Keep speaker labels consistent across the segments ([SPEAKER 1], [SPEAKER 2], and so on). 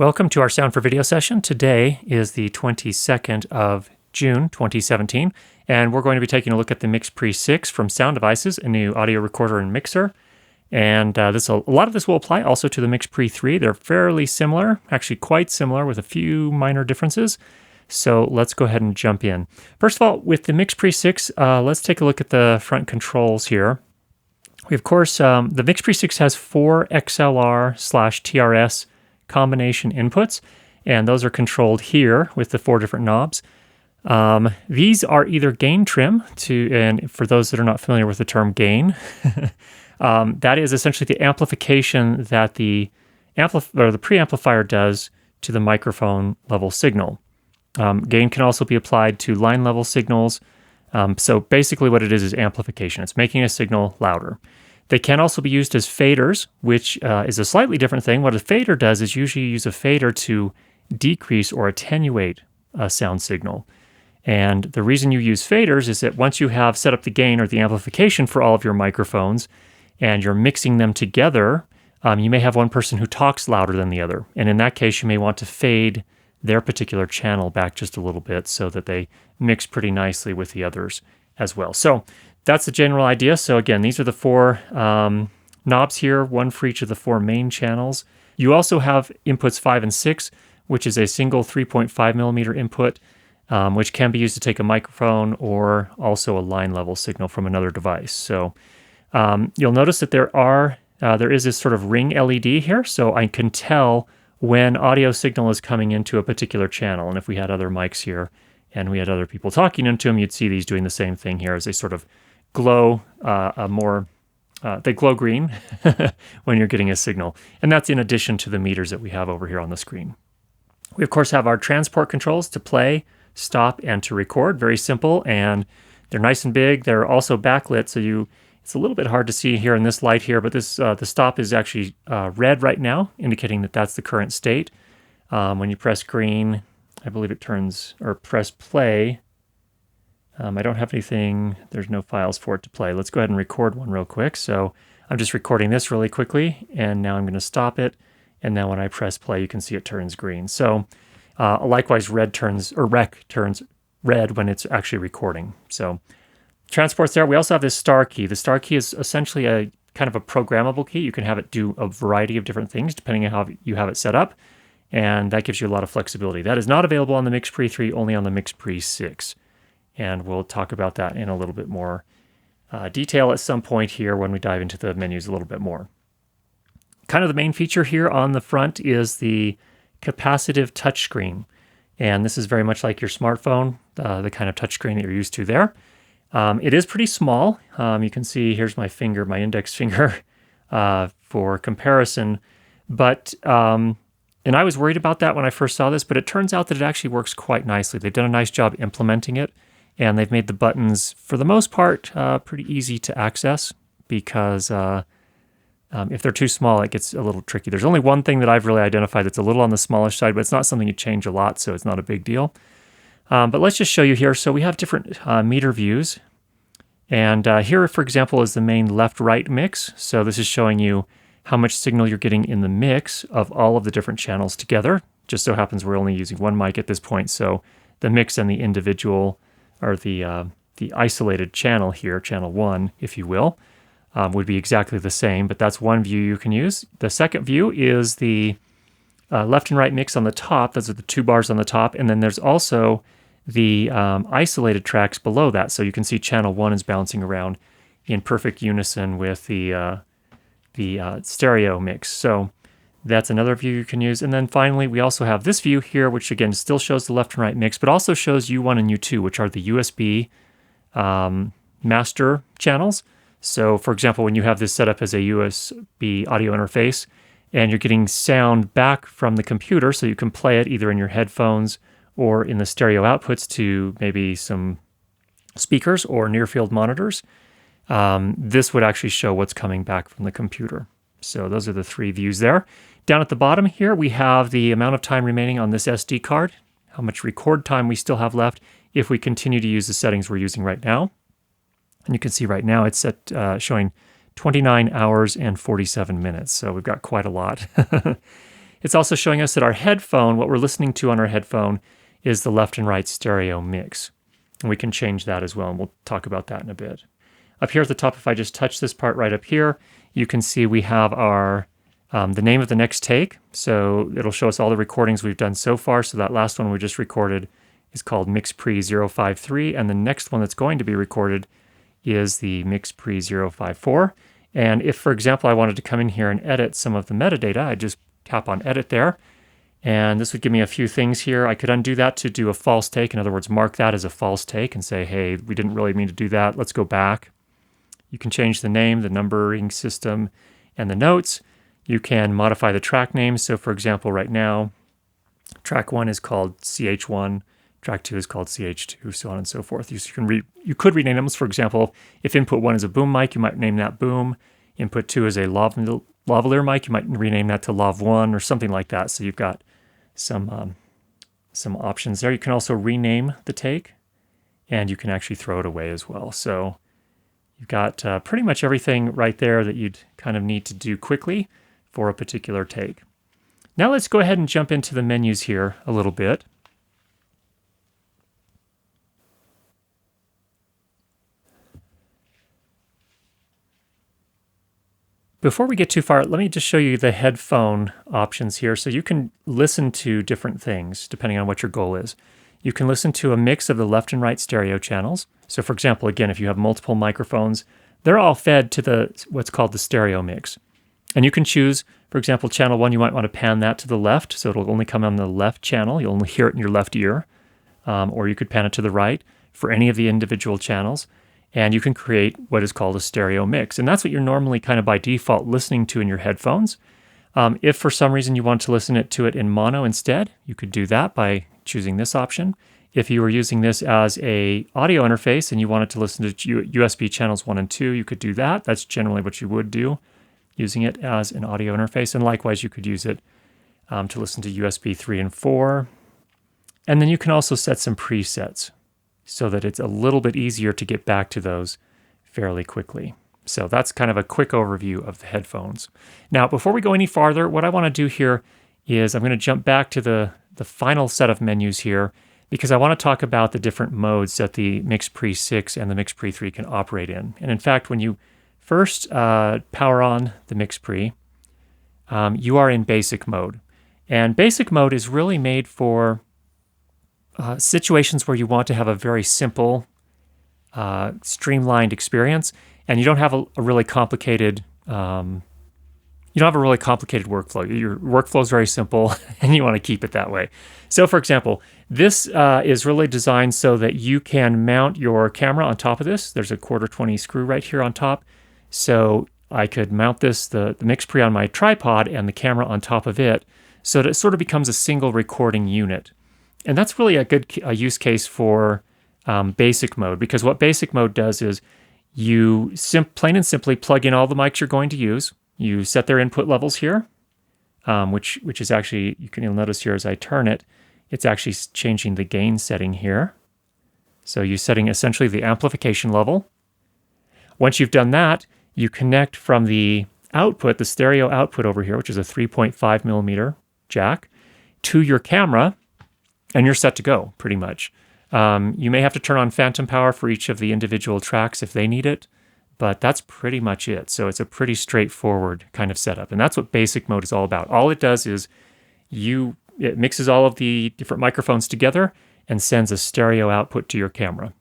[SPEAKER 1] Welcome to our Sound for Video session. Today is the 22nd of June 2017, and we're going to be taking a look at the MixPre-6 from Sound Devices, a new audio recorder and mixer. And a lot of this will apply also to the MixPre-3. They're fairly similar, actually quite similar with a few minor differences. So let's go ahead and jump in. First of all, with the MixPre-6, let's take a look at the front controls here. We, of course, the MixPre-6 has 4 XLR/TRS combination inputs, and those are controlled here with the 4 different knobs. These are either gain trim and for those that are not familiar with the term gain, that is essentially the amplification that the preamplifier does to the microphone level signal. Gain can also be applied to line level signals. So basically what it is amplification. It's making a signal louder. They can also be used as faders, which is a slightly different thing. What a fader does is usually use a fader to decrease or attenuate a sound signal. And the reason you use faders is that once you have set up the gain or the amplification for all of your microphones and you're mixing them together, you may have one person who talks louder than the other. And in that case, you may want to fade their particular channel back just a little bit so that they mix pretty nicely with the others as well. So that's the general idea. So again, these are the 4 knobs here, one for each of the 4 main channels. You also have inputs 5 and 6, which is a single 3.5 millimeter input, which can be used to take a microphone or also a line level signal from another device. So you'll notice that there is this sort of ring LED here, so I can tell when audio signal is coming into a particular channel. And if we had other mics here and we had other people talking into them, you'd see these doing the same thing here as they sort of glow they glow green when you're getting a signal. And that's in addition to the meters that we have over here on the screen. We, of course, have our transport controls to play, stop, and to record. Very simple, and they're nice and big. They're also backlit, so it's a little bit hard to see here in this light here, but this the stop is actually red right now, indicating that that's the current state. When you press green, I believe it turns, or press play. I don't have anything, there's no files for it to play. Let's go ahead and record one real quick. So I'm just recording this really quickly, and now I'm going to stop it. And now when I press play, you can see it turns green. So likewise, rec turns red when it's actually recording. So transport's there. We also have this star key. The star key is essentially a kind of a programmable key. You can have it do a variety of different things depending on how you have it set up. And that gives you a lot of flexibility. That is not available on the MixPre-3, only on the MixPre-6. And we'll talk about that in a little bit more detail at some point here when we dive into the menus a little bit more. Kind of the main feature here on the front is the capacitive touchscreen. And this is very much like your smartphone, the kind of touchscreen that you're used to there. It is pretty small. You can see here's my finger, my index finger for comparison. But, and I was worried about that when I first saw this, but it turns out that it actually works quite nicely. They've done a nice job implementing it, and they've made the buttons, for the most part, pretty easy to access because if they're too small, it gets a little tricky. There's only one thing that I've really identified that's a little on the smallish side, but it's not something you change a lot, so it's not a big deal. But let's just show you here. So we have different meter views. And here, for example, is the main left-right mix. So this is showing you how much signal you're getting in the mix of all of the different channels together. Just so happens we're only using one mic at this point, so the mix and the individual, or the isolated channel here, channel 1, if you will, would be exactly the same, but that's one view you can use. The second view is the left and right mix on the top. Those are the 2 bars on the top, and then there's also the isolated tracks below that. So you can see channel 1 is bouncing around in perfect unison with the stereo mix. So that's another view you can use. And then finally, we also have this view here, which again still shows the left and right mix, but also shows U1 and U2, which are the USB master channels. So for example, when you have this set up as a USB audio interface and you're getting sound back from the computer, so you can play it either in your headphones or in the stereo outputs to maybe some speakers or near-field monitors, this would actually show what's coming back from the computer. So those are the 3 views there. Down at the bottom here, we have the amount of time remaining on this SD card, how much record time we still have left if we continue to use the settings we're using right now. And you can see right now it's set showing 29 hours and 47 minutes. So we've got quite a lot. It's also showing us that our headphone, what we're listening to on our headphone, is the left and right stereo mix. And we can change that as well, and we'll talk about that in a bit. Up here at the top, if I just touch this part right up here, you can see we have our the name of the next take. So it'll show us all the recordings we've done so far. So that last one we just recorded is called MixPre-053, and the next one that's going to be recorded is the MixPre-054. And if, for example, I wanted to come in here and edit some of the metadata, I'd just tap on Edit there, and this would give me a few things here. I could undo that to do a false take. In other words, mark that as a false take and say, hey, we didn't really mean to do that. Let's go back. You can change the name, the numbering system, and the notes. You can modify the track names. So for example, right now, track 1 is called CH1, track 2 is called CH2, so on and so forth. You could rename them. For example, if input 1 is a boom mic, you might name that boom. Input 2 is a lavalier mic, you might rename that to lav 1 or something like that. So you've got some options there. You can also rename the take, and you can actually throw it away as well. So you've got pretty much everything right there that you'd kind of need to do quickly for a particular take. Now let's go ahead and jump into the menus here a little bit. Before we get too far, let me just show you the headphone options here. So you can listen to different things depending on what your goal is. You can listen to a mix of the left and right stereo channels. So for example, again, if you have multiple microphones, they're all fed to what's called the stereo mix. And you can choose, for example, channel 1, you might want to pan that to the left, so it'll only come on the left channel. You'll only hear it in your left ear. Or you could pan it to the right for any of the individual channels. And you can create what is called a stereo mix. And that's what you're normally kind of by default listening to in your headphones. If for some reason you want to listen to it in mono instead, you could do that by choosing this option. If you were using this as a audio interface and you wanted to listen to USB channels 1 and 2, you could do that. That's generally what you would do, using it as an audio interface. And likewise, you could use it to listen to USB 3 and 4. And then you can also set some presets so that it's a little bit easier to get back to those fairly quickly. So that's kind of a quick overview of the headphones. Now, before we go any farther, what I want to do here is I'm going to jump back to the final set of menus here, because I want to talk about the different modes that the MixPre-6 and the MixPre-3 can operate in. And in fact, when you first power on the MixPre, you are in basic mode. And basic mode is really made for situations where you want to have a very simple, streamlined experience, and you don't have a really complicated workflow. Your workflow is very simple, and you want to keep it that way. So, for example, this is really designed so that you can mount your camera on top of this. There's a 1/4-20 screw right here on top. So I could mount this, the MixPre on my tripod and the camera on top of it, so that it sort of becomes a single recording unit. And that's really a good use case for basic mode, because what basic mode does is you plain and simply plug in all the mics you're going to use. You set their input levels here, which is actually, you'll notice here as I turn it, it's actually changing the gain setting here. So you're setting essentially the amplification level. Once you've done that, you connect from the output, the stereo output over here, which is a 3.5 millimeter jack, to your camera, and you're set to go, pretty much. You may have to turn on phantom power for each of the individual tracks if they need it, but that's pretty much it. So it's a pretty straightforward kind of setup, and that's what basic mode is all about. All it does is it mixes all of the different microphones together and sends a stereo output to your camera.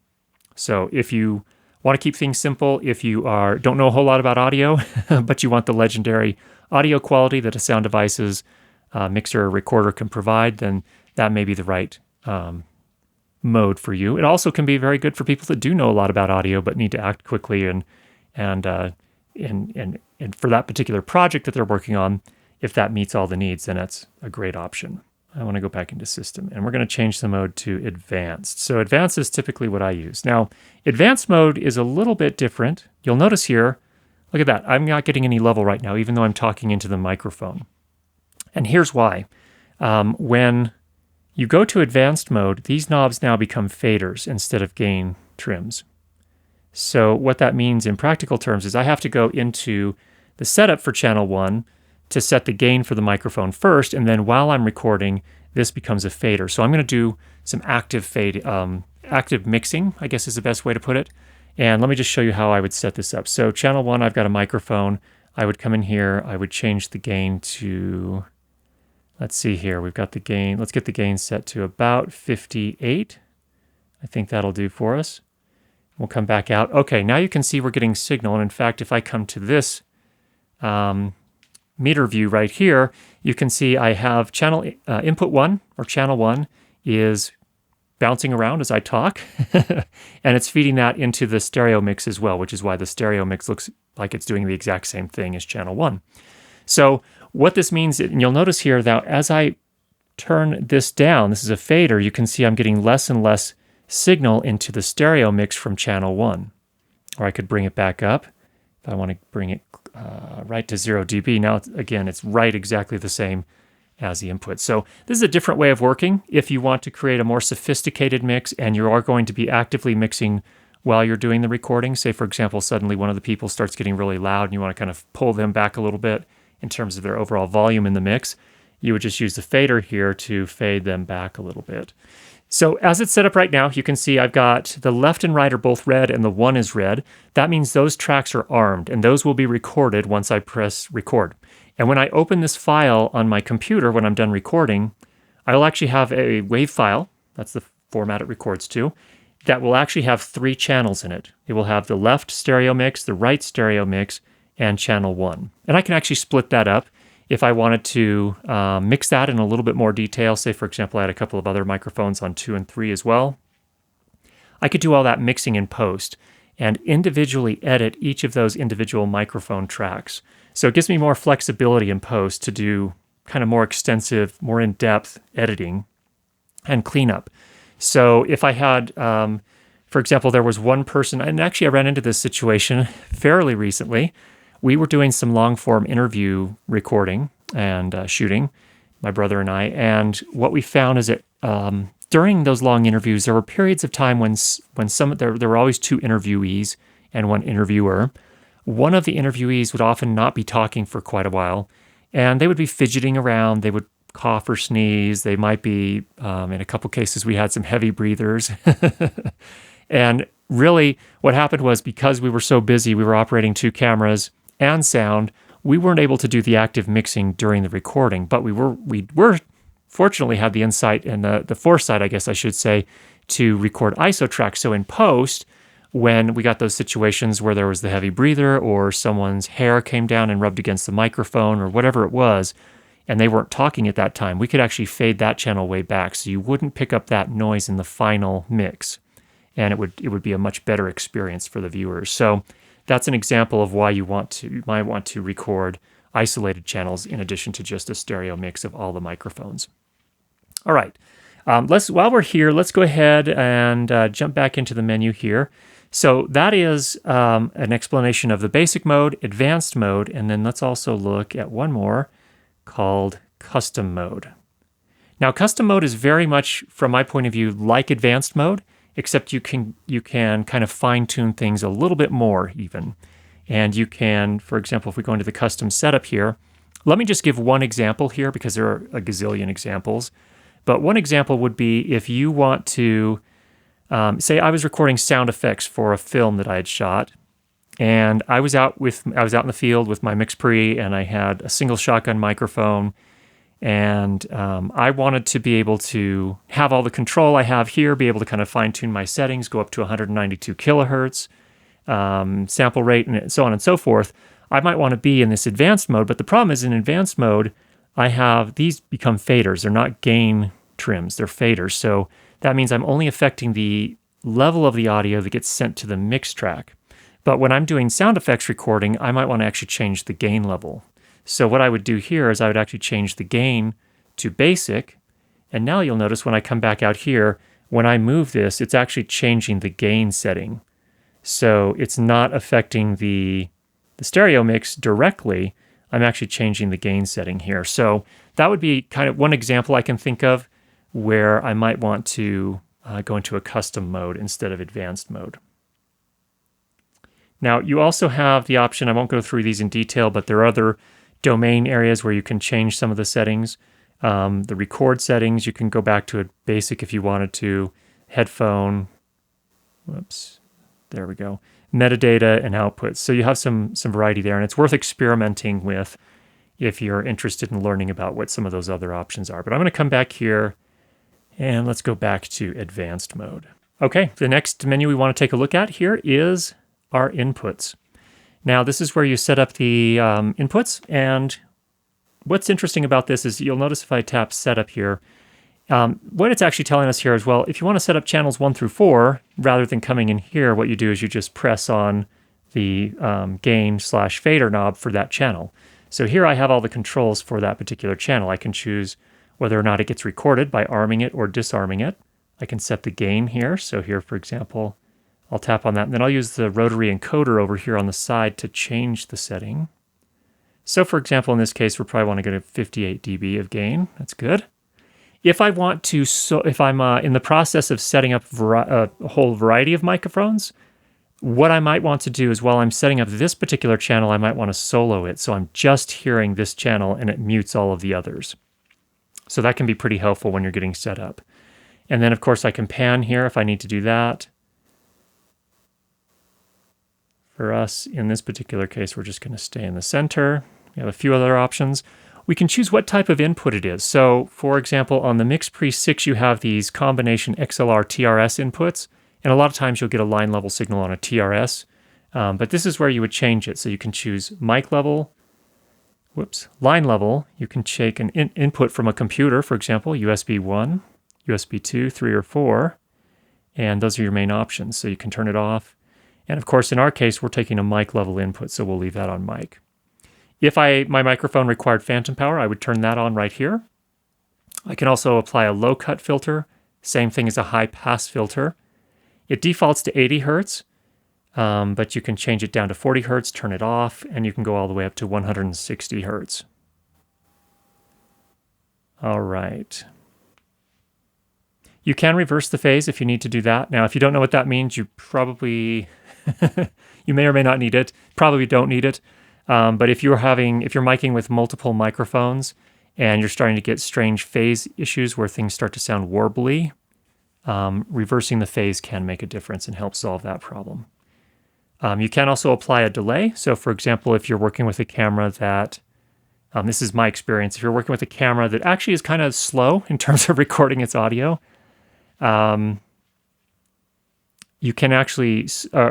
[SPEAKER 1] So if you want to keep things simple, if you don't know a whole lot about audio, but you want the legendary audio quality that a Sound Devices mixer or recorder can provide, then that may be the right mode for you. It also can be very good for people that do know a lot about audio but need to act quickly and for that particular project that they're working on. If that meets all the needs, then that's a great option. I want to go back into System, and we're going to change the mode to Advanced. So Advanced is typically what I use. Now, Advanced mode is a little bit different. You'll notice here, look at that. I'm not getting any level right now, even though I'm talking into the microphone. And here's why. When you go to Advanced mode, these knobs now become faders instead of gain trims. So what that means in practical terms is I have to go into the setup for channel 1, to set the gain for the microphone first, and then while I'm recording, this becomes a fader. So I'm going to do some active mixing, I guess is the best way to put it. And let me just show you how I would set this up. So channel 1, I've got a microphone. I would come in here, I would change the gain to, let's see here, we've got the gain, let's get the gain set to about 58. I think that'll do for us. We'll come back out. Okay, now you can see we're getting signal, and in fact, if I come to this meter view right here, you can see I have channel input 1, or channel 1, is bouncing around as I talk, and it's feeding that into the stereo mix as well, which is why the stereo mix looks like it's doing the exact same thing as channel 1. So what this means, and you'll notice here that as I turn this down, this is a fader, you can see I'm getting less and less signal into the stereo mix from channel 1. Or I could bring it back up if I want to bring it right to 0 dB. Now, again, it's right exactly the same as the input. So this is a different way of working. If you want to create a more sophisticated mix and you are going to be actively mixing while you're doing the recording, say for example, suddenly one of the people starts getting really loud and you want to kind of pull them back a little bit in terms of their overall volume in the mix, you would just use the fader here to fade them back a little bit. So as it's set up right now, you can see I've got the left and right are both red and the 1 is red. That means those tracks are armed and those will be recorded once I press record. And when I open this file on my computer when I'm done recording, I will actually have a WAV file, that's the format it records to, that will actually have 3 channels in it. It will have the left stereo mix, the right stereo mix, and channel 1. And I can actually split that up if I wanted to mix that in a little bit more detail. Say, for example, I had a couple of other microphones on 2 and 3 as well. I could do all that mixing in post and individually edit each of those individual microphone tracks. So it gives me more flexibility in post to do kind of more extensive, more in-depth editing and cleanup. So if I had, for example, there was one person, and actually I ran into this situation fairly recently. We were doing some long-form interview recording and shooting, my brother and I, and what we found is that during those long interviews, there were periods of time when there were always 2 interviewees and 1 interviewer. One of the interviewees would often not be talking for quite a while, and they would be fidgeting around, they would cough or sneeze, they might be, in a couple cases, we had some heavy breathers. And really, what happened was because we were so busy, we were operating 2 cameras and sound, we weren't able to do the active mixing during the recording, but we were fortunately had the insight and the foresight, I guess I should say, to record ISO tracks. So in post, when we got those situations where there was the heavy breather or someone's hair came down and rubbed against the microphone or whatever it was, and they weren't talking at that time, we could actually fade that channel way back so you wouldn't pick up that noise in the final mix. And it would be a much better experience for the viewers. So that's an example of why you might want to record isolated channels in addition to just a stereo mix of all the microphones. All right, while we're here, let's go ahead and jump back into the menu here. So that is an explanation of the basic mode, advanced mode, and then let's also look at one more called custom mode. Now, custom mode is very much, from my point of view, like advanced mode, except you can kind of fine-tune things a little bit more even. And you can, for example, if we go into the custom setup here, let me just give one example here because there are a gazillion examples. But one example would be if you want to, say I was recording sound effects for a film that I had shot, and I was out in the field with my MixPre, and I had a single shotgun microphone, and I wanted to be able to have all the control I have here, be able to kind of fine-tune my settings, go up to 192 kilohertz, sample rate, and so on and so forth. I might want to be in this advanced mode, but the problem is in advanced mode, these become faders. They're not gain trims, they're faders. So that means I'm only affecting the level of the audio that gets sent to the mix track. But when I'm doing sound effects recording, I might want to actually change the gain level. So what I would do here is I would actually change the gain to basic. And now you'll notice when I come back out here, when I move this, it's actually changing the gain setting. So it's not affecting the stereo mix directly. I'm actually changing the gain setting here. So that would be kind of one example I can think of where I might want to go into a custom mode instead of advanced mode. Now, you also have the option, I won't go through these in detail, but there are other domain areas where you can change some of the settings. The record settings, you can go back to a basic if you wanted to. Headphone, whoops, there we go. Metadata and outputs. So you have some variety there, and it's worth experimenting with if you're interested in learning about what some of those other options are. But I'm going to come back here, and let's go back to advanced mode. Okay, the next menu we want to take a look at here is our inputs. Now, this is where you set up the inputs, and what's interesting about this is you'll notice if I tap setup here, what it's actually telling us here is, well, if you want to set up channels 1 through 4, rather than coming in here, what you do is you just press on the gain/fader knob for that channel. So here I have all the controls for that particular channel. I can choose whether or not it gets recorded by arming it or disarming it. I can set the gain here. So here, for example, I'll tap on that, and then I'll use the rotary encoder over here on the side to change the setting. So for example, in this case, we'll probably want to go to 58 dB of gain. That's good. If I want to, if I'm in the process of setting up a whole variety of microphones, what I might want to do is while I'm setting up this particular channel, I might want to solo it. So I'm just hearing this channel and it mutes all of the others. So that can be pretty helpful when you're getting set up. And then of course I can pan here if I need to do that. For us, in this particular case, we're just going to stay in the center. We have a few other options. We can choose what type of input it is. So, for example, on the MixPre-6, you have these combination XLR TRS inputs, and a lot of times you'll get a line level signal on a TRS, but this is where you would change it. So you can choose mic level, line level. You can take an input from a computer, for example, USB 1, USB 2, 3, or 4, and those are your main options. So you can turn it off. And of course, in our case, we're taking a mic level input, so we'll leave that on mic. If my microphone required phantom power, I would turn that on right here. I can also apply a low cut filter, same thing as a high pass filter. It defaults to 80 Hertz, but you can change it down to 40 Hertz, turn it off, and you can go all the way up to 160 Hertz. All right. You can reverse the phase if you need to do that. Now, if you don't know what that means, you probably, you may or may not need it. Probably don't need it. But if you're miking with multiple microphones and you're starting to get strange phase issues where things start to sound warbly, reversing the phase can make a difference and help solve that problem. You can also apply a delay. So for example, if you're working with a camera that, this is my experience, if you're working with a camera that actually is kind of slow in terms of recording its audio, you can actually, in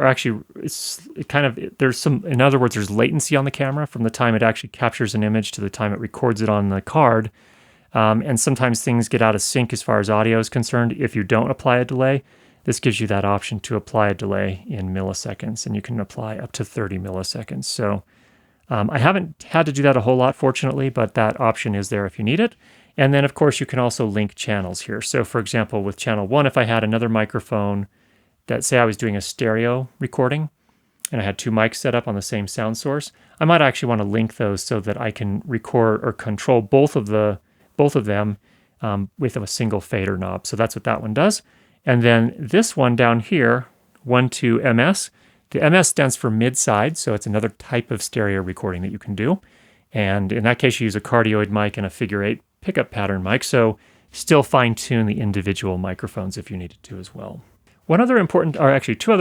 [SPEAKER 1] other words, there's latency on the camera from the time it actually captures an image to the time it records it on the card. And sometimes things get out of sync as far as audio is concerned. If you don't apply a delay, this gives you that option to apply a delay in milliseconds, and you can apply up to 30 milliseconds. So I haven't had to do that a whole lot, fortunately, but that option is there if you need it. And then, of course, you can also link channels here. So, for example, with channel 1, if I had another microphone that, say I was doing a stereo recording, and I had two mics set up on the same sound source, I might actually want to link those so that I can record or control both of them with a single fader knob. So that's what that one does. And then this one down here, 1-2 MS, the MS stands for mid-side, so it's another type of stereo recording that you can do. And in that case, you use a cardioid mic and a figure 8 pickup pattern mic, so still fine-tune the individual microphones if you needed to as well. Two other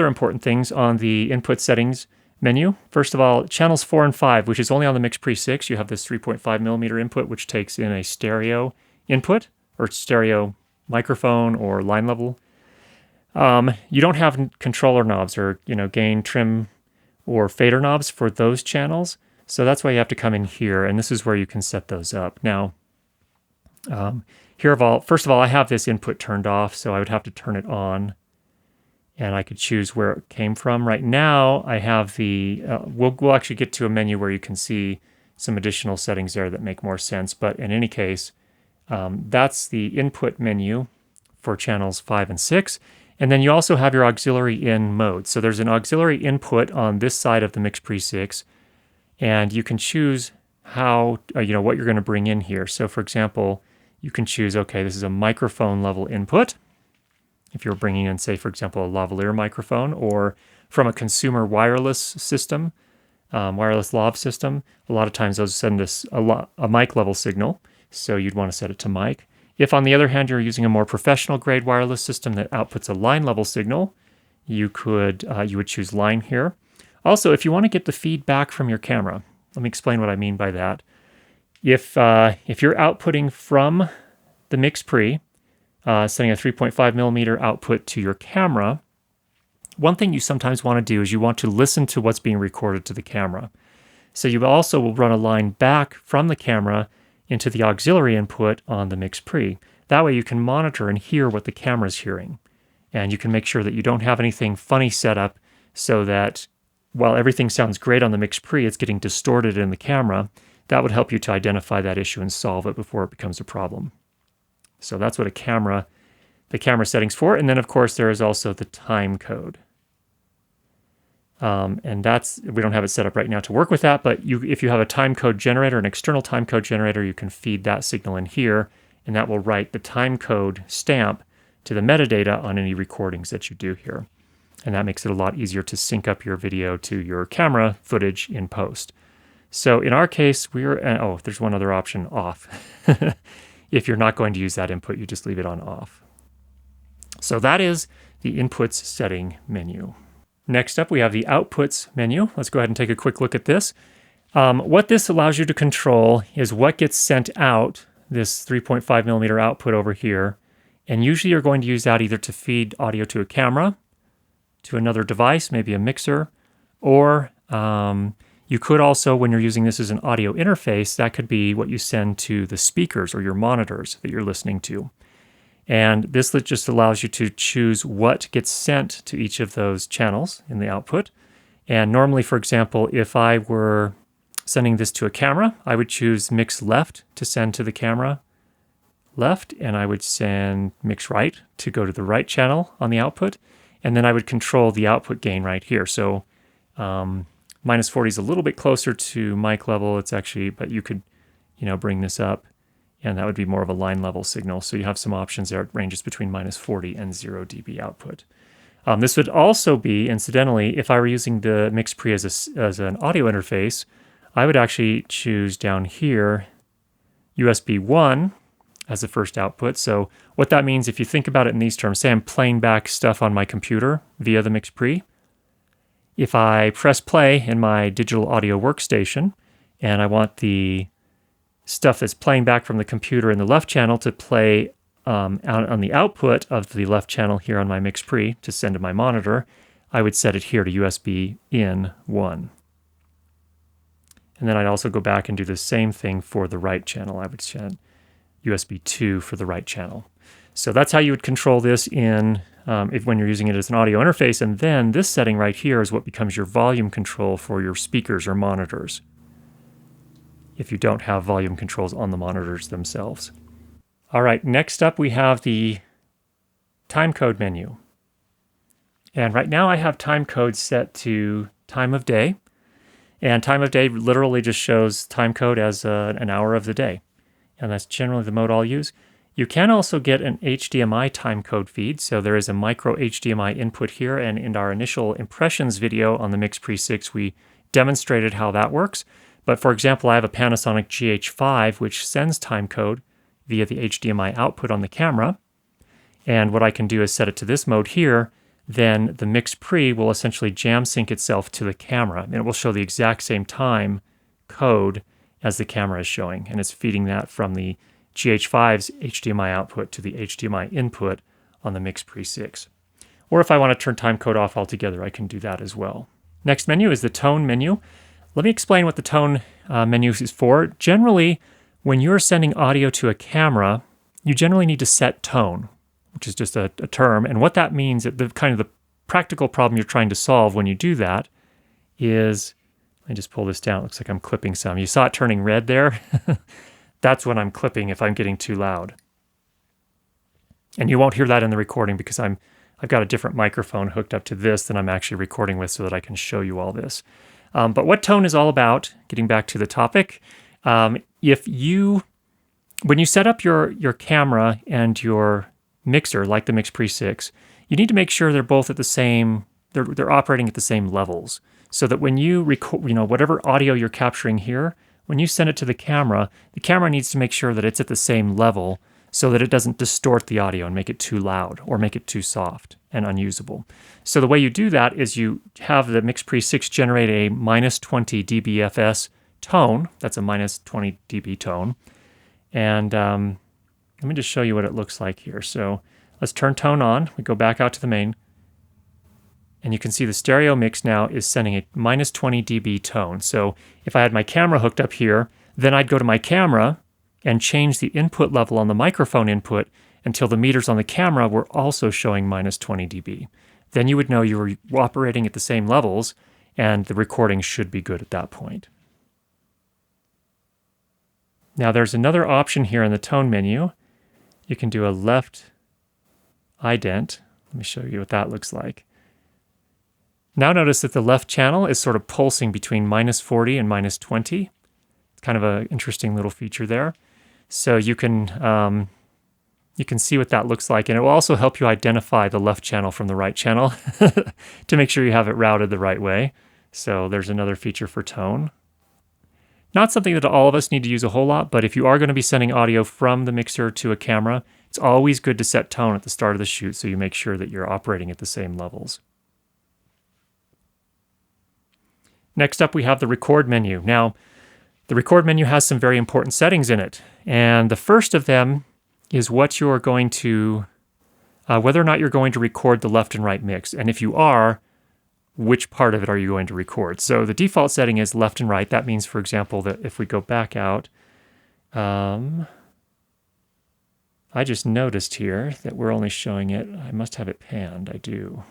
[SPEAKER 1] important things on the input settings menu. First of all, channels 4 and 5, which is only on the MixPre-6, you have this 3.5 millimeter input, which takes in a stereo input, or stereo microphone, or line level. You don't have controller knobs or gain, trim, or fader knobs for those channels, so that's why you have to come in here, and this is where you can set those up. Now, first of all, I have this input turned off, so I would have to turn it on, and I could choose where it came from. Right now, I have the, we'll actually get to a menu where you can see some additional settings there that make more sense, but in any case, that's the input menu for channels 5 and 6. And then you also have your auxiliary in mode. So there's an auxiliary input on this side of the MixPre-6, and you can choose how, what you're going to bring in here. So for example, you can choose, okay, this is a microphone level input. If you're bringing in, say, for example, a lavalier microphone, or from a consumer wireless system, wireless lav system, a lot of times those send us a mic level signal, so you'd want to set it to mic. If, on the other hand, you're using a more professional grade wireless system that outputs a line level signal, you would choose line here. Also, if you want to get the feedback from your camera, let me explain what I mean by that. If you're outputting from the MixPre, sending a 3.5 millimeter output to your camera, one thing you sometimes want to do is you want to listen to what's being recorded to the camera. So you also will run a line back from the camera into the auxiliary input on the MixPre. That way you can monitor and hear what the camera's hearing. And you can make sure that you don't have anything funny set up so that while everything sounds great on the MixPre, it's getting distorted in the camera. That would help you to identify that issue and solve it before it becomes a problem. So that's what the camera settings for. And then, of course, there is also the time code. And we don't have it set up right now to work with that, but if you have a timecode generator, an external timecode generator, you can feed that signal in here, and that will write the timecode stamp to the metadata on any recordings that you do here. And that makes it a lot easier to sync up your video to your camera footage in post. So in our case, there's one other option, off. If you're not going to use that input, you just leave it on off. So that is the inputs setting menu. Next up, we have the outputs menu. Let's go ahead and take a quick look at this. What this allows you to control is what gets sent out, this 3.5 millimeter output over here. And usually you're going to use that either to feed audio to a camera, to another device, maybe a mixer, or you could also, when you're using this as an audio interface, that could be what you send to the speakers or your monitors that you're listening to. And this just allows you to choose what gets sent to each of those channels in the output. And normally, for example, if I were sending this to a camera, I would choose mix left to send to the camera left, and I would send mix right to go to the right channel on the output. And then I would control the output gain right here. So minus 40 is a little bit closer to mic level. It's actually, but you could, bring this up, and that would be more of a line level signal. So you have some options there. It ranges between minus 40 and 0 dB output. This would also be, incidentally, if I were using the MixPre as an audio interface, I would actually choose down here USB 1 as the first output. So what that means, if you think about it in these terms, say I'm playing back stuff on my computer via the MixPre. If I press play in my digital audio workstation and I want the stuff that's playing back from the computer in the left channel to play out on the output of the left channel here on my MixPre to send to my monitor, I would set it here to USB in 1. And then I'd also go back and do the same thing for the right channel. I would set USB 2 for the right channel. So that's how you would control this when you're using it as an audio interface. And then this setting right here is what becomes your volume control for your speakers or monitors, if you don't have volume controls on the monitors themselves. All right, next up we have the timecode menu. And right now I have timecode set to time of day. And time of day literally just shows timecode as an hour of the day. And that's generally the mode I'll use. You can also get an HDMI timecode feed. So there is a micro HDMI input here. And in our initial impressions video on the MixPre-6, we demonstrated how that works. But for example, I have a Panasonic GH5, which sends timecode via the HDMI output on the camera. And what I can do is set it to this mode here. Then the MixPre will essentially jam sync itself to the camera. And it will show the exact same time code as the camera is showing. And it's feeding that from the GH5's HDMI output to the HDMI input on the MixPre-6. Or if I want to turn timecode off altogether, I can do that as well. Next menu is the tone menu. Let me explain what the tone menu is for. Generally, when you're sending audio to a camera, you generally need to set tone, which is just a term. And what that means, the practical problem you're trying to solve when you do that is, let me just pull this down. It looks like I'm clipping some. You saw it turning red there. That's when I'm clipping if I'm getting too loud. And you won't hear that in the recording because I've got a different microphone hooked up to this than I'm actually recording with so that I can show you all this. But what tone is all about, getting back to the topic, when you set up your camera and your mixer, like the MixPre-6, you need to make sure they're both at the same, they're operating at the same levels. so that when you record, whatever audio you're capturing here, when you send it to the camera needs to make sure that it's at the same level so that it doesn't distort the audio and make it too loud or make it too soft and unusable. So the way you do that is you have the MixPre-6 generate a -20 dBFS tone. That's a -20 dB tone. And let me just show you what it looks like here. So let's turn tone on. We go back out to the main. And you can see the stereo mix now is sending a -20 dB tone. So if I had my camera hooked up here, then I'd go to my camera and change the input level on the microphone input until the meters on the camera were also showing -20 dB. Then you would know you were operating at the same levels, and the recording should be good at that point. Now there's another option here in the tone menu. You can do a left ident. Let me show you what that looks like. Now notice that the left channel is sort of pulsing between -40 and -20. It's kind of an interesting little feature there. So you can see what that looks like, and it will also help you identify the left channel from the right channel to make sure you have it routed the right way. So there's another feature for tone. Not something that all of us need to use a whole lot, but if you are going to be sending audio from the mixer to a camera, it's always good to set tone at the start of the shoot so you make sure that you're operating at the same levels. Next up, we have the record menu. Now, the record menu has some very important settings in it, and the first of them is what you're going to, whether or not you're going to record the left and right mix, and if you are, which part of it are you going to record? So the default setting is left and right. That means, for example, that if we go back out, I just noticed here that we're only showing it, I must have it panned, I do.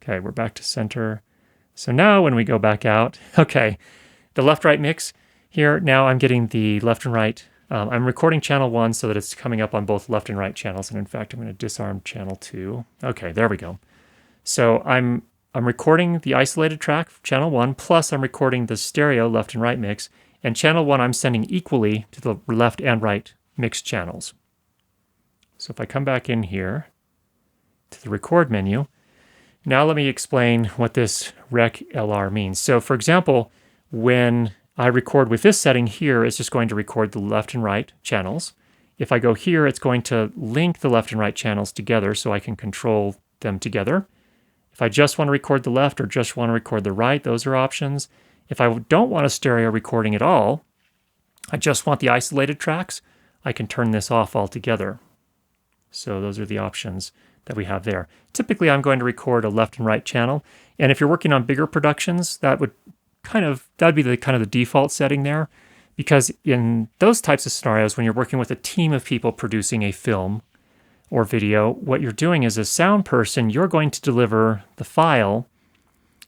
[SPEAKER 1] Okay, we're back to center. So now when we go back out, okay, the left-right mix here, now I'm getting the left and right. I'm recording channel 1 so that it's coming up on both left and right channels. And in fact, I'm going to disarm channel 2. Okay, there we go. So I'm recording the isolated track, channel 1, plus I'm recording the stereo left and right mix. And channel 1 I'm sending equally to the left and right mix channels. So if I come back in here to the record menu, now let me explain what this rec LR means. So for example, when I record with this setting here, it's just going to record the left and right channels. If I go here, it's going to link the left and right channels together so I can control them together. If I just want to record the left or just want to record the right, those are options. If I don't want a stereo recording at all, I just want the isolated tracks, I can turn this off altogether. So those are the options that we have there. Typically, I'm going to record a left and right channel. And if you're working on bigger productions, that'd be the kind of the default setting there. Because in those types of scenarios, when you're working with a team of people producing a film or video, what you're doing as a sound person, you're going to deliver the file,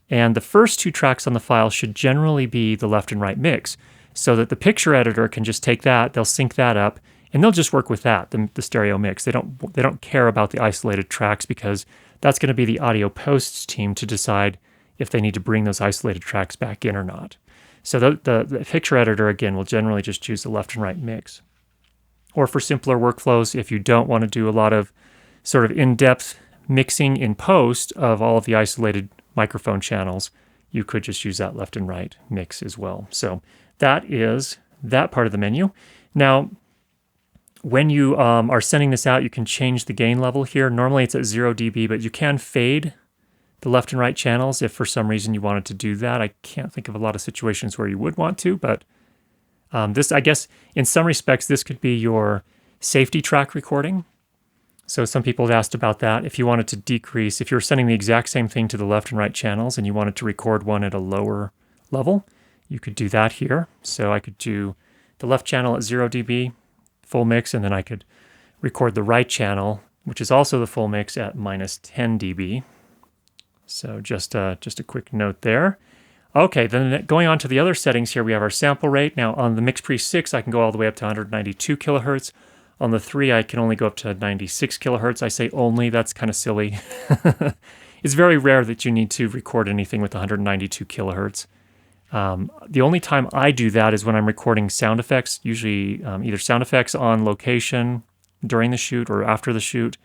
[SPEAKER 1] and the first 2 tracks on the file should generally be the left and right mix, so that the picture editor can just take that, they'll sync that up, and they'll just work with that, the stereo mix. They don't care about the isolated tracks because that's going to be the audio posts team to decide if they need to bring those isolated tracks back in or not. So the picture editor, again, will generally just choose the left and right mix. Or for simpler workflows, if you don't want to do a lot of sort of in-depth mixing in post of all of the isolated microphone channels, you could just use that left and right mix as well. So that is that part of the menu. Now, when you are sending this out, you can change the gain level here. Normally it's at 0 dB, but you can fade the left and right channels if for some reason you wanted to do that. I can't think of a lot of situations where you would want to, but this, I guess, in some respects, this could be your safety track recording. So some people have asked about that. If you wanted to decrease, if you're sending the exact same thing to the left and right channels and you wanted to record one at a lower level, you could do that here. So I could do the left channel at 0 dB, full mix, and then I could record the right channel, which is also the full mix, at -10 dB. So just a quick note there. Okay, then going on to the other settings here, we have our sample rate. Now on the MixPre-6, I can go all the way up to 192 kilohertz. On the 3, I can only go up to 96 kilohertz. I say only, that's kind of silly. It's very rare that you need to record anything with 192 kilohertz. The only time I do that is when I'm recording sound effects, usually either sound effects on location during the shoot or after the shoot.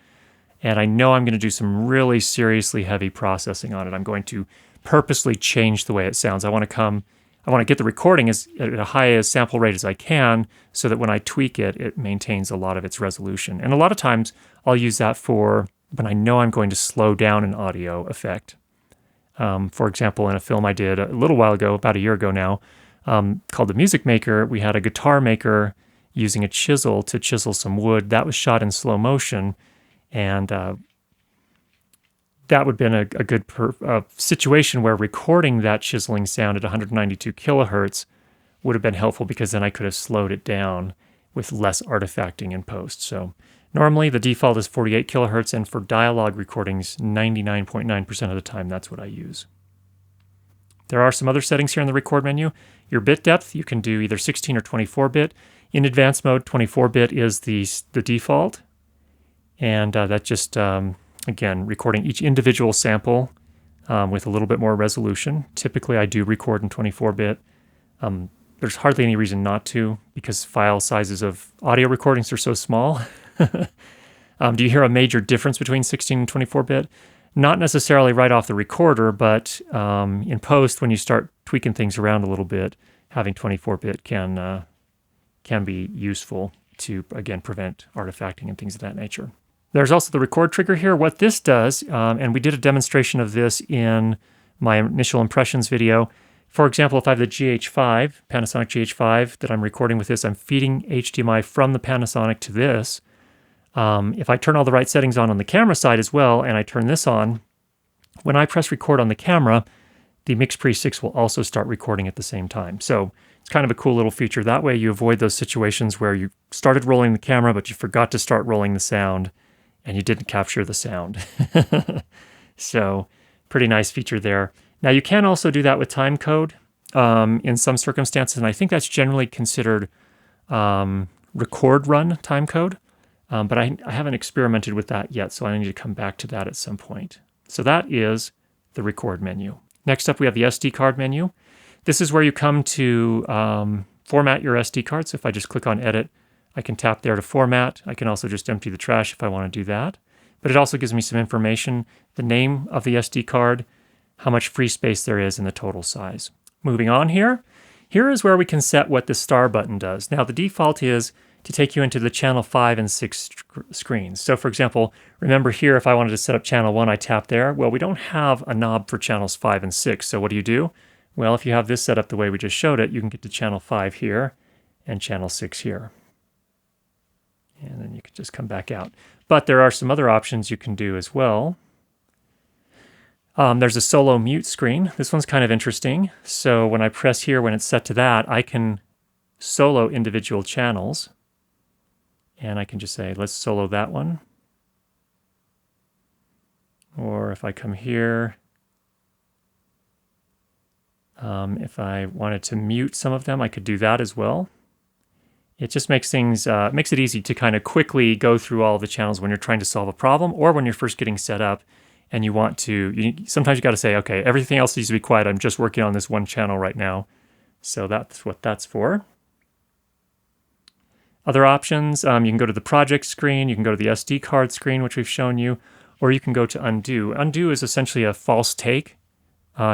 [SPEAKER 1] and I know I'm going to do some really seriously heavy processing on it. I'm going to purposely change the way it sounds. I want to get the recording at a high sample rate as I can so that when I tweak it, it maintains a lot of its resolution. And a lot of times I'll use that for when I know I'm going to slow down an audio effect. For example, in a film I did a little while ago, about a year ago now, called The Music Maker, we had a guitar maker using a chisel to chisel some wood. That was shot in slow motion, and that would have been a good situation where recording that chiseling sound at 192 kilohertz would have been helpful, because then I could have slowed it down with less artifacting in post. So normally the default is 48 kilohertz, and for dialogue recordings, 99.9% of the time, that's what I use. There are some other settings here in the record menu. Your bit depth, you can do either 16 or 24-bit. In advanced mode, 24-bit is the default. And that just, again, recording each individual sample with a little bit more resolution. Typically, I do record in 24-bit. There's hardly any reason not to, because file sizes of audio recordings are so small. Do you hear a major difference between 16 and 24-bit? Not necessarily right off the recorder, but in post, when you start tweaking things around a little bit, having 24-bit can be useful to, again, prevent artifacting and things of that nature. There's also the record trigger here. What this does, and we did a demonstration of this in my initial impressions video. For example, if I have the GH5, Panasonic GH5 that I'm recording with this, I'm feeding HDMI from the Panasonic to this. If I turn all the right settings on the camera side as well, and I turn this on, when I press record on the camera, the MixPre-6 will also start recording at the same time. So it's kind of a cool little feature. That way you avoid those situations where you started rolling the camera, but you forgot to start rolling the sound, and you didn't capture the sound. So pretty nice feature there. Now you can also do that with timecode in some circumstances, and I think that's generally considered record run timecode. But I haven't experimented with that yet, so I need to come back to that at some point. So that is the record menu. Next up, we have the SD card menu. This is where you come to format your SD card. So if I just click on Edit, I can tap there to format. I can also just empty the trash if I want to do that. But it also gives me some information, the name of the SD card, how much free space there is, and the total size. Moving on here is where we can set what the star button does. Now, the default is to take you into the channel 5 and 6 screens. So for example, remember here, if I wanted to set up channel 1, I tap there. Well, we don't have a knob for channels 5 and 6. So what do? Well, if you have this set up the way we just showed it, you can get to channel 5 here and channel 6 here. And then you can just come back out. But there are some other options you can do as well. There's a solo mute screen. This one's kind of interesting. So when I press here, when it's set to that, I can solo individual channels. And I can just say, let's solo that one. Or if I come here, if I wanted to mute some of them, I could do that as well. It just makes things, makes it easy to kind of quickly go through all the channels when you're trying to solve a problem, or when you're first getting set up and you want to, sometimes you got to say, okay, everything else needs to be quiet. I'm just working on this one channel right now. So that's what that's for. Other options, you can go to the project screen, you can go to the SD card screen, which we've shown you, or you can go to undo. Undo is essentially a false take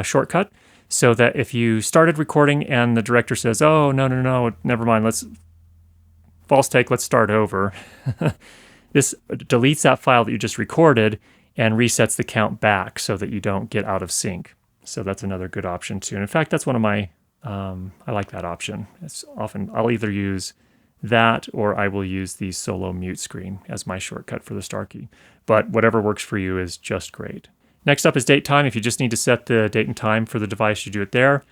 [SPEAKER 1] shortcut, so that if you started recording and the director says, oh, no, never mind, let's false take, let's start over. This deletes that file that you just recorded and resets the count back so that you don't get out of sync. So that's another good option too. And in fact, that's one of my, I like that option. It's often, I'll either use that or I will use the solo mute screen as my shortcut for the star key. But whatever works for you is just great. Next up is date time. If you just need to set the date and time for the device, you do it there.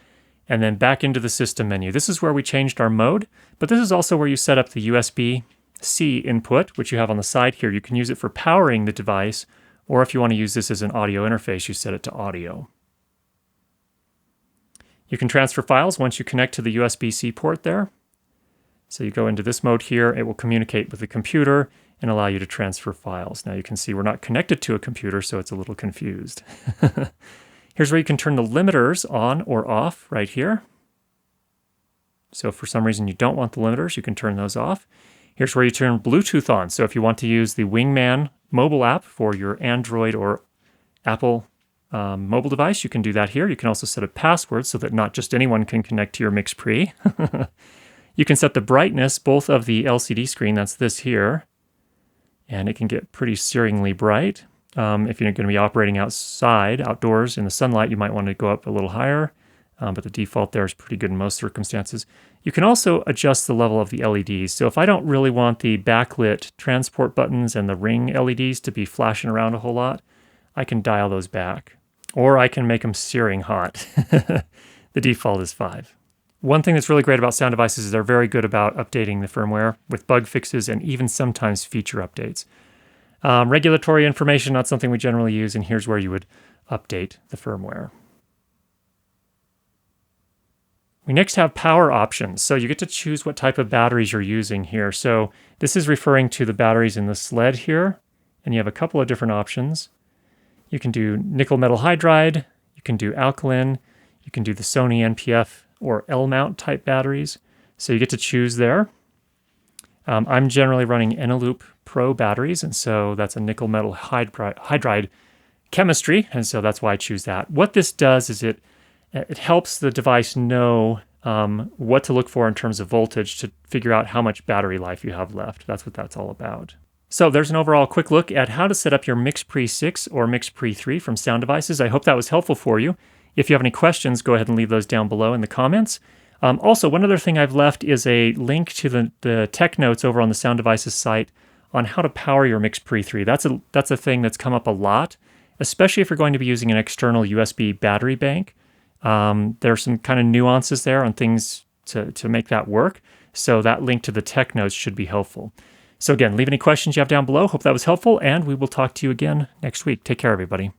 [SPEAKER 1] And then back into the system menu. This is where we changed our mode, but this is also where you set up the USB-C input, which you have on the side here. You can use it for powering the device, or if you want to use this as an audio interface, you set it to audio. You can transfer files once you connect to the USB-C port there. So you go into this mode here, it will communicate with the computer and allow you to transfer files. Now you can see we're not connected to a computer, so it's a little confused. Here's where you can turn the limiters on or off right here. So if for some reason you don't want the limiters, you can turn those off. Here's where you turn Bluetooth on. So if you want to use the Wingman mobile app for your Android or Apple mobile device, you can do that here. You can also set a password so that not just anyone can connect to your MixPre. You can set the brightness, both of the LCD screen, that's this here, and it can get pretty searingly bright. If you're going to be operating outdoors in the sunlight, you might want to go up a little higher, but the default there is pretty good in most circumstances. You can also adjust the level of the LEDs. So if I don't really want the backlit transport buttons and the ring LEDs to be flashing around a whole lot, I can dial those back. Or I can make them searing hot. The default is 5. One thing that's really great about Sound Devices is they're very good about updating the firmware with bug fixes and even sometimes feature updates. Regulatory information, not something we generally use, and here's where you would update the firmware. We next have power options. So you get to choose what type of batteries you're using here. So this is referring to the batteries in the sled here, and you have a couple of different options. You can do nickel metal hydride, you can do alkaline, you can do the Sony NPF or L-mount type batteries. So you get to choose there. I'm generally running Eneloop Pro batteries, and so that's a nickel metal hydride chemistry, and so that's why I choose that. What this does is it helps the device know what to look for in terms of voltage to figure out how much battery life you have left. That's what that's all about. So there's an overall quick look at how to set up your MixPre-6 or MixPre-3 from Sound Devices. I hope that was helpful for you. If you have any questions, go ahead and leave those down below in the comments. Also, one other thing I've left is a link to the tech notes over on the Sound Devices site on how to power your MixPre-3. That's a thing that's come up a lot, especially if you're going to be using an external USB battery bank. There's some kind of nuances there on things to make that work. So that link to the tech notes should be helpful. So again, leave any questions you have down below. Hope that was helpful, and we will talk to you again next week. Take care, everybody.